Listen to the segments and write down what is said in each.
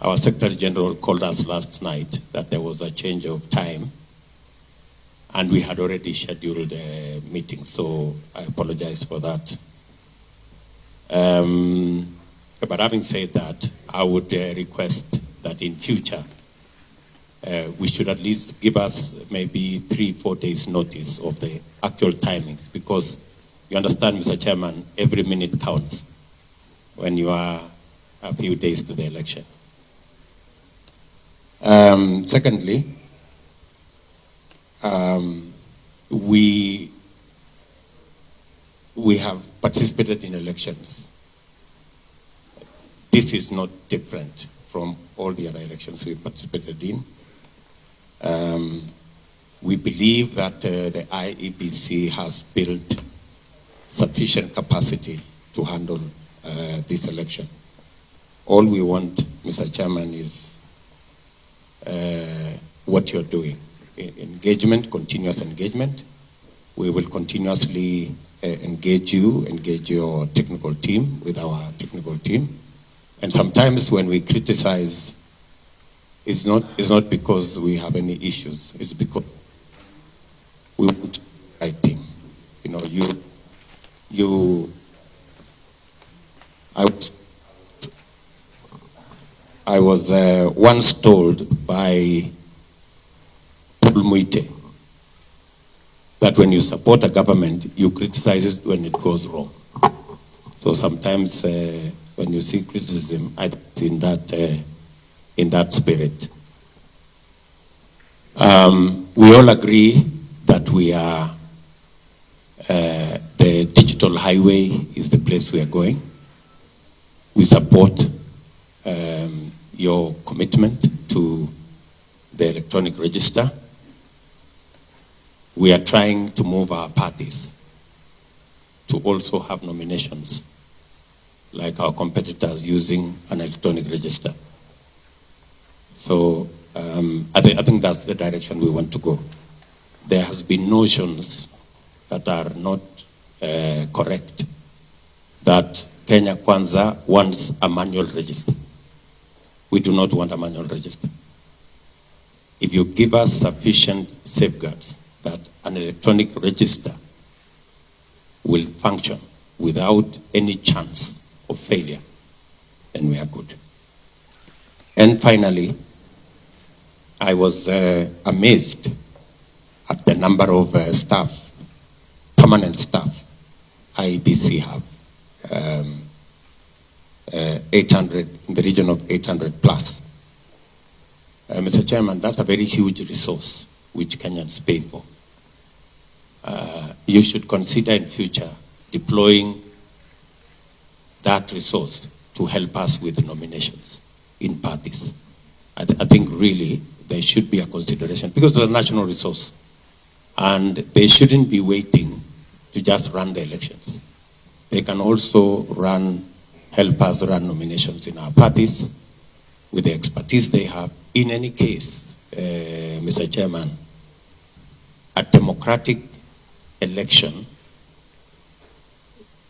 Our Secretary General called us last night that there was a change of time, and we had already scheduled a meeting, so I apologize for that. But having said that, I would request that in future, we should at least give us maybe 3-4 days notice of the actual timings, because you understand, Mr. Chairman, every minute counts when you are a few days to the election. Secondly, we have participated in elections. This is not different from all the other elections we participated in. We believe that the IEBC has built sufficient capacity to handle this election. All we want, Mr. Chairman, is what you're doing. Engagement, continuous engagement. We will continuously engage your technical team with our technical team. And sometimes when we criticize, it's not because we have any issues. It's because we want to do the right thing. You know, I was once told by Paul Muite that when you support a government, you criticize it when it goes wrong. So sometimes when you see criticism, I think in that spirit. We all agree that we are, the digital highway is the place we are going. We support your commitment to the electronic register. We are trying to move our parties to also have nominations, like our competitors using an electronic register. So I think that's the direction we want to go. There has been notions that are not correct, that Kenya Kwanza wants a manual register. We do not want a manual register. If you give us sufficient safeguards that an electronic register will function without any chance of failure, then we are good. And finally, I was amazed at the number of staff, permanent staff, IEBC have. 800, in the region of 800 plus. Mr. Chairman, that's a very huge resource which Kenyans pay for. You should consider in future deploying that resource to help us with nominations in parties. I think really there should be a consideration, because it's a national resource and they shouldn't be waiting to just run the elections. They can also help us run nominations in our parties with the expertise they have. In any case, Mr. Chairman, a democratic election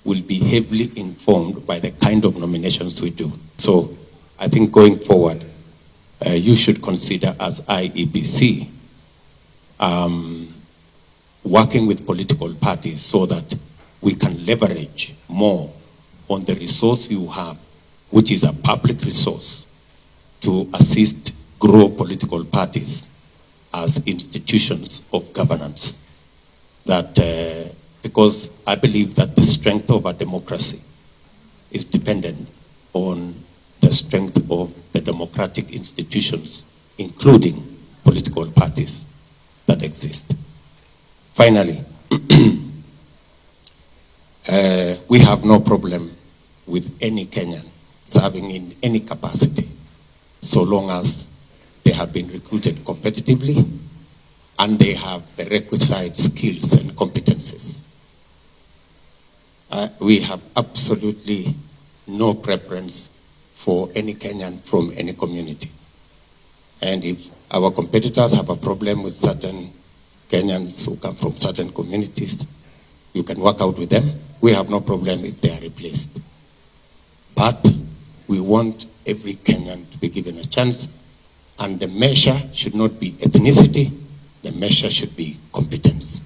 will be heavily informed by the kind of nominations we do. So I think going forward, you should consider as IEBC working with political parties so that we can leverage more on the resource you have, which is a public resource, to assist grow political parties as institutions of governance. That because I believe that the strength of a democracy is dependent on the strength of the democratic institutions, including political parties that exist. Finally, we have no problem with any Kenyan serving in any capacity, so long as they have been recruited competitively and they have the requisite skills and competencies. We have absolutely no preference for any Kenyan from any community. And if our competitors have a problem with certain Kenyans who come from certain communities, you can work out with them. We have no problem if they are replaced. But we want every Kenyan to be given a chance, and the measure should not be ethnicity, the measure should be competence,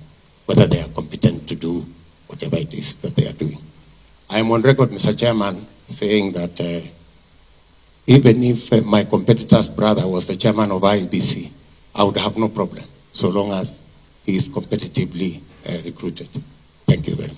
whether they are competent to do whatever it is that they are doing. I am on record, Mr. Chairman, saying that even if my competitor's brother was the chairman of IEBC, I would have no problem, so long as he is competitively recruited. Thank you very much.